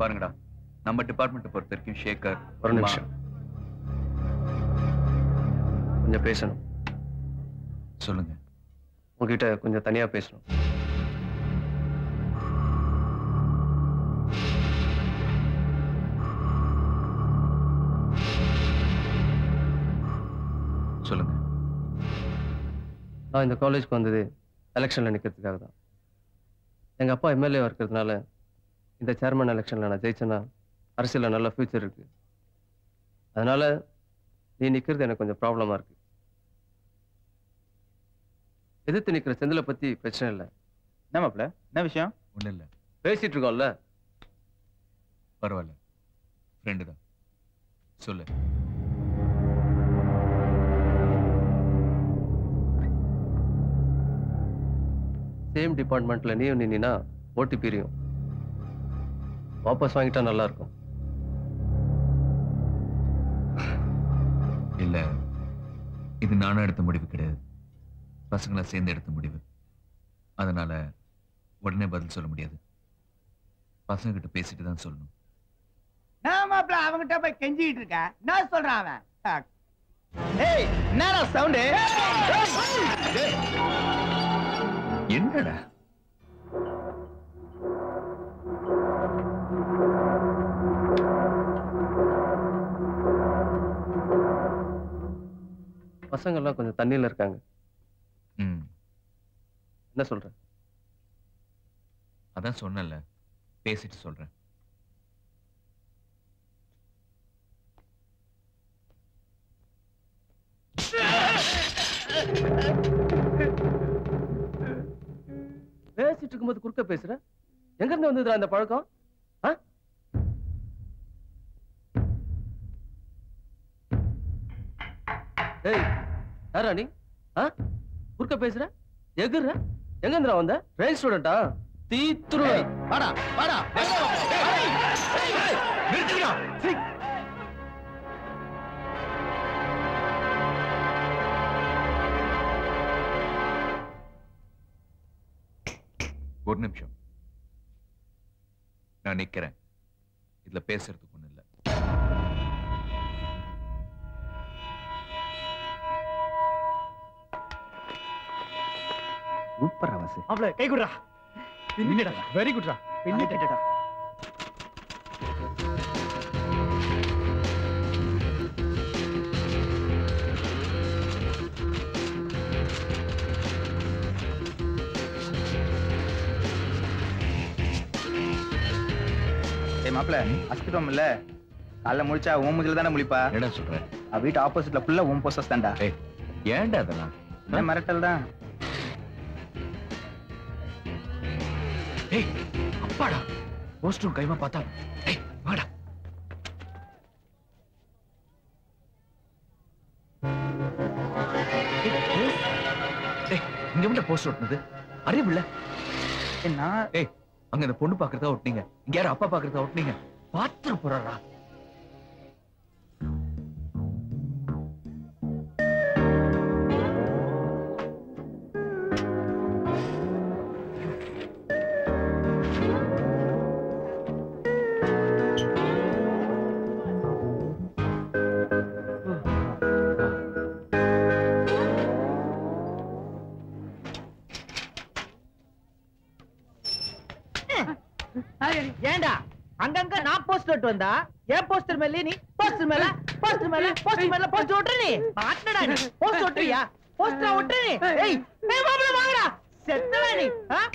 பாருங்கடா, நம்ம டிபார்ட்மெண்ட் பொறுத்த வரைக்கும் ஷேகர் ஒரு நிமிஷம் கொஞ்சம் பேசணும். சொல்லுங்க. உங்ககிட்ட கொஞ்சம் தனியா பேசணும். சொல்லுங்க. நான் இந்த காலேஜ்க்கு வந்தது எலெக்ஷன்ல நிக்கிறதுக்காக தான். எங்க அப்பா எம்எல்ஏவா இருக்கிறதுனால இந்த சேர்மன் எலெக்ஷன்ல நான் ஜெயிச்சேன்னா அரசியல்ல நல்ல ஃபியூச்சர் இருக்கு. அதனால நீ நிக்கிறது எனக்கு கொஞ்சம் ப்ராப்ளமா இருக்கு. எதிர்த்து நிக்கிற செந்தில பத்தி பிரச்சனை இல்லை. என்ன மாப்ள, என்ன விஷயம்? ஒண்ணு இல்ல, பேசிட்டு இருக்கோம்ல. பரவாயில்ல, ஃப்ரெண்டு தான். சொல்லு. சேம் டிபார்ட்மெண்ட்ல நீயும் நின்னா ஓட்டி பிரியும். வாபஸ் வாங்கிட்டா நல்லா இருக்கும். இல்ல, இது நானும் எடுத்த முடிவு கிடையாது, பசங்களை சேர்ந்து எடுத்த முடிவு. அதனால உடனே பதில் சொல்ல முடியாது. பசங்க கிட்ட பேசிட்டு தான் சொல்லணும். நான் மாப்ள அவங்கிட்ட போய் கெஞ்சிட்டு இருக்க. என்ன சொல்றான் அவன்? ஏய், என்னடா சவுண்ட்? என்னடா பசங்க எல்லாம் கொஞ்சம் தண்ணியில இருக்காங்க. என்ன சொல்ற? அதான் சொன்னல, பேசிட்டு சொல்றேன். பேசிட்டு இருக்கும்போது குறுக்க பேசுற? எங்க இருந்து வந்ததுடா அந்த பழக்கம்? ஏய், யாரா நீ? குறுக்க பேசுற? எகுற? எங்க இருந்துடா வந்த? ட்ரெயின் ஸ்டூடெண்டா? தீத்துருவேன். வாடா வாடா. ஒரு நிமிஷம், நான் நிக்கிறேன். இதுல பேசுறதுக்கு ஒண்ணு இல்ல. சூப்பர் வாசு. மாப்ள கை குடுறா. பின்னிடா. வெரி குட்ரா. பின்னிட்டடா. ஏய் மாப்ள, அஸ்திரம் இல்ல. காலைல முடிச்சா உன் மூஞ்சில தானே முழிப்பா. என்ன சொல்ற? வீட்டு ஆப்போசிட்ல ஃபுல்லா உன் போஸ்டர்ஸ் தான்டா. ஏய், ஏன்டா அதெல்லாம்? என்ன மிரட்டல் தான். ஏய், அப்பாடா, போஸ்டரும் கைமா பார்த்தா. ஏய், வாடா. ஏய், இங்க வந்து போஸ்டர் ஒட்டுனது அறிவில்ல? நான் ஏய், அங்க அந்த பொண்ணு பாக்குறதா ஒட்டுனீங்க, இங்க யாரும் அப்பா பாக்குறதா ஒட்டுனீங்க. பாத்துற போறாரா? ஏண்டா அங்கங்க நான் போஸ்டர் ஒட்டு வந்தா ஏன் போஸ்டர் மேல நீ போஸ்டர் மேல போஸ்டர் மேல போஸ்டர் மேல போஸ்டர் ஒட்டுற நீ? மாட்டடா நீ. போஸ்டர் ஒட்டுறியா? போஸ்டர் ஒட்டுற நீ? ஏய், ஏய் மாப்ள வாங்கடா. செத்தடா நீ.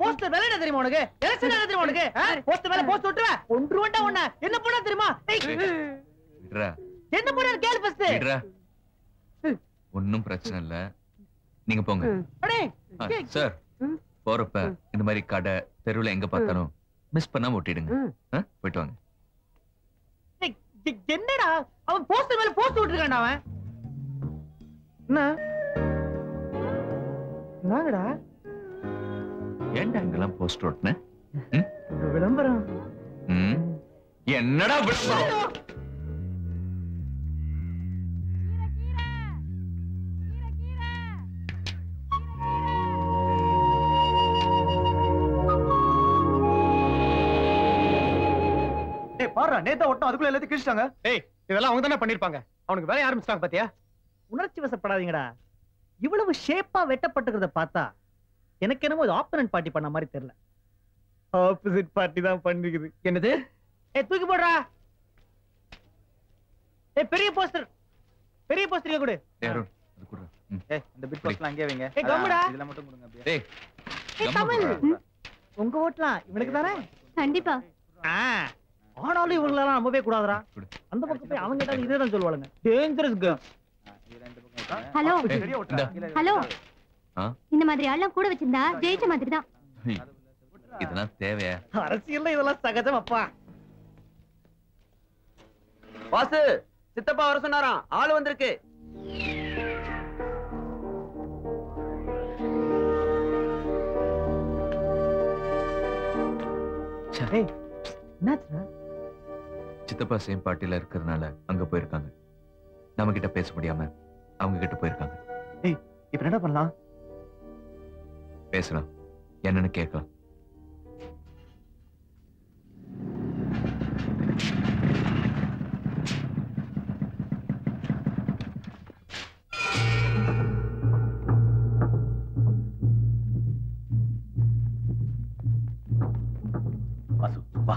போஸ்டர் மேல என்ன தெரியுமா உனக்கு? எலெக்ஷன் என்ன தெரியுமா உனக்கு? போஸ்டர் மேல போஸ்டர் ஒட்டுவ. ஒன்றுவண்டா உன்ன என்ன பண்ண தெரியுமா? விட்றா. என்ன பண்ண கேளு ஃபர்ஸ்ட். விட்றா. ஒண்ணும் பிரச்சனை இல்ல, நீங்க போங்க. அடே சார், போறப்ப இந்த மாதிரி கடை தெருவுல எங்க பார்த்தாலும் மிஸ் பண்ணாம ஒட்டிடுங்க. போயிட்டு வாங்க. என்னடா அவன் போஸ்டர் மேல போஸ்டர் ஒட்டிருக்கான்டா அவன். என்ன என்னடா? ஏன்டா இங்கெல்லாம் போஸ்டர் ஒட்டின? விளம்பரம். என்னடா விளம்பரம்? பாரு நேத்தா ஒட்டம் அதுக்குள்ள எல்லாத்தையும் கிழிச்சிட்டாங்க. ஏய் இதெல்லாம் அவங்க தானே பண்ணிருப்பாங்க. அவனுக்கு வேலைய ஆரம்பிச்சிட்டாங்க பாத்தியா? உணர்ச்சி வசப்படாதீங்கடா. இவ்வளவு ஷேப்பா வெட்டப்பட்டுக்கிறத பார்த்தா எனக்கு என்னமோ இது ஆப்போனன்ட் பார்ட்டி பண்ண மாதிரி தெரியல. ஆப்போசிட் பார்ட்டி தான் பண்ணிருக்குது. என்னது? தூக்கி போடுறா. பெரிய போஸ்டர் கொடு. அருண் அது குடுறா. இந்த பிட் போஸ்ட்லாம் அங்கேயே வைங்க. கம்முடா. இதெல்லாம் மட்டும் கொடுங்க அப்படியே. டேய் தமிழ் உங்க ஓட்டலாம் இவனுக்கு தானே. கண்டிப்பா. ஆனாலும் இவங்களெல்லாம் நம்பவே கூடாதுடா. குடு. அந்த பக்கம் போய் அவங்க கிட்ட இதே தான் சொல்லுவாங்க. Dangerous girls. இது ரெண்டு பக்கம் வைங்க. ஹலோ பெரிய ஓட்டா. ஹலோ ஆ? இந்த மாதிரி ஆள்லாம் கூட வச்சிருந்தா ஜெயிச்ச மாதிரி தான். இதெல்லாம் தேவையா? அரசியல்ல இதெல்லாம் சகஜம் அப்பா. வாசு சித்தப்பா வர சொன்னாராம். ஆளு வந்திருக்கு. ஏய் என்னாச்சுடா? சித்தப்பா சேம் பார்ட்டில இருக்கிறதுனால அங்க போயிருக்காங்க. நம்ம கிட்ட பேச முடியாம அவங்க கிட்ட போயிருக்காங்க. இப்ப என்ன பண்ணலாம்? பேசலாம், என்னன்னு கேட்கலாம். வாசு வா.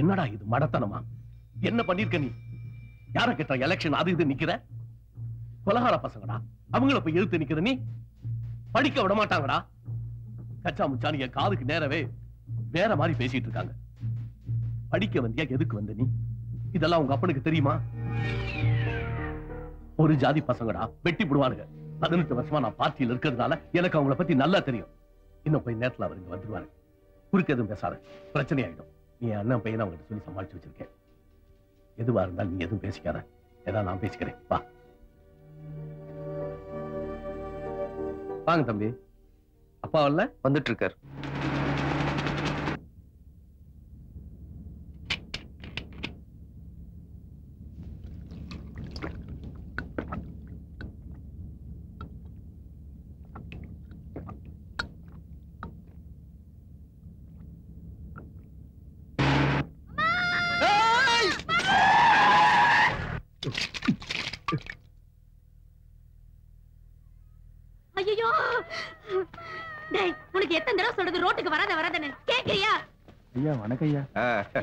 என்னடா இது மடத்தனமா? என்ன பண்ணிருக்க நீ? யார கேட்ட எலெக்ஷன் அது இது நிக்கிற? கொலகார பசங்கடா, அவங்கள போய் எழுத்து நிக்கிற நீ? படிக்க விட மாட்டாங்கடா. கச்சா முச்சானிய காதுக்கு நேரவே வேற மாதிரி பேசிட்டு இருக்காங்க. படிக்க வந்தியா? எதுக்கு வந்த நீ? இதெல்லாம் உங்க அப்பனுக்கு தெரியுமா? ஒரு ஜாதி பசங்கடா, வெட்டி விடுவானுங்க. 18 வருஷமா நான் பார்ட்டியில் இருக்கிறதுனால எனக்கு அவங்கள பத்தி நல்லா தெரியும். இன்னும் போய் நேரத்துல அவருங்க வந்துருவாரு. குறுக்க எதுவும் பேசாத, பிரச்சனை ஆயிடும். நீ அண்ணன் பையனை அவங்ககிட்ட சொல்லி சமாளிச்சு வச்சிருக்கேன். எதுவா இருந்தாலும் நீ எதுவும் பேசிக்காத, ஏதாவது நான் பேசிக்கிறேன். வா வாங்க தம்பி. அப்பா வரல? வந்துட்டு இருக்காரு. ஐயோ டேய் உனக்கு எத்தனை தடவை சொல்றது ரோட்டுக்கு வராதன்னு கேக்குறியா? ஐயா வணக்கம் ஐயா.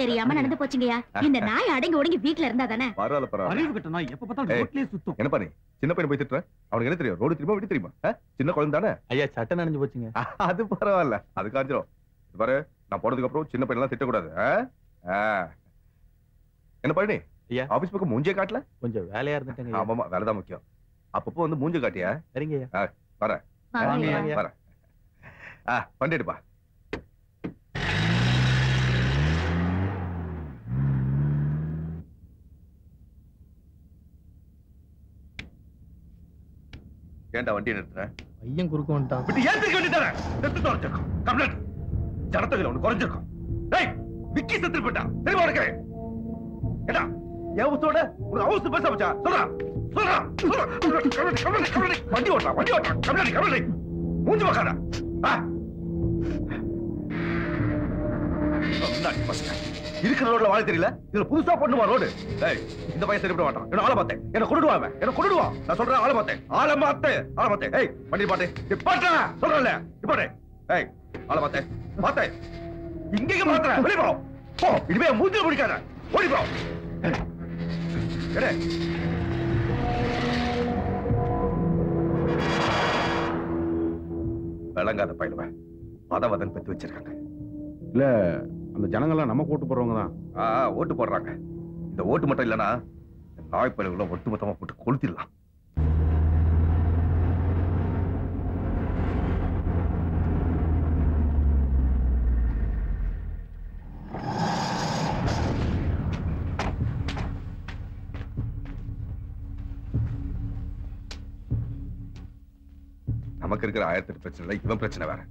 தெரியாம நடந்து போச்சுங்கய்யா. இந்த நாய் அடங்கி ஒடுங்கி வீட்ல இருந்தா தானே. பரவாயில்ல பரவாயில்ல. அறிவு கிட்ட நான் எப்ப பார்த்தாலும் ஏய். ரோட்லயே சுத்தும். என்ன பண்ணி சின்ன பையன் போய் திட்டுற? அவனுக்கு என்ன தெரியும்? ரோடு தெரியுமா வீட்டு தெரியுமா? சின்ன குழந்தை தானே. ஐயா சட்டை நனைஞ்சு போச்சுங்க. அது பரவாயில்ல, அது காஞ்சிரும். பாரு, நான் போனதுக்கு அப்புறம் சின்ன பையன் எல்லாம் திட்டக்கூடாது. என்ன பண்ணி ஐயா. ஆபீஸ் பக்கம் மூஞ்சே காட்டல? கொஞ்சம் வேலையா இருந்துட்டேங்க ஐயா. ஆமாமா, வேலைதான் முக்கியம். அப்பப்போ வந்து மூஞ்ச காட்டியா? சரிங்க ஐயா. வரேன் வாங்கய்யா. ஐயா. வரேன். பண்ணிடுப்பா. ஏன்டா வண்டி நிறுத்துற? பையன் குறுக்க வந்துட்டான். விட்டு ஏத்துக்க வேண்டியதானே? செத்து தொலைச்சிருக்கும். கம்ப்ளைண்ட் ஜனத்தொகையில ஒண்ணு குறைஞ்சிருக்கும். டேய், விக்கி செத்து போயிட்டான். தெரியுமா உனக்கு? ஏடா, என் உத்தோட உனக்கு அவசர பேச வச்சா? சொல்றா சொல்றா கம்ப்ளைண்ட் வண்டி ஓட்டலாம் கம்ப்ளைண்ட் மூஞ்சி பார்க்காத. இருக்கிற ரோட்ல வாழ தெரியல, இதுல புதுசா பண்ணுவா ரோடு. டேய், இந்த பையன் சரிப்பட மாட்டான். என்ன ஆளை பார்த்தேன், என்ன கொண்டுடுவாங்க, என்ன கொண்டுடுவான். நான் சொல்றேன், ஆளை பார்த்தேன். ஏய், வண்டி பாட்டு நிப்பாட்டா சொல்றேன்ல, நிப்பாட்டு. ஏய், ஆளை பார்த்தேன். இங்கேயும் மாத்திர வெளியே போ. இனிமே மூஞ்சில பிடிக்காத, ஓடி போ. எடே, விளங்காத பயிலுவன் பதவதன் பெத்து வச்சிருக்காங்க. இல்ல, அந்த ஜனங்கள்லாம் நமக்கு ஓட்டு போடுறவங்க தான். ஓட்டு போடுறாங்க. இந்த ஓட்டு மட்டும் இல்லைன்னா நாய் பயிலுகளை ஒட்டுமொத்தமா போட்டு கொளுத்திடலாம். நமக்கு இருக்கிற 1008 பிரச்சனை, இவன் பிரச்சனை வேற.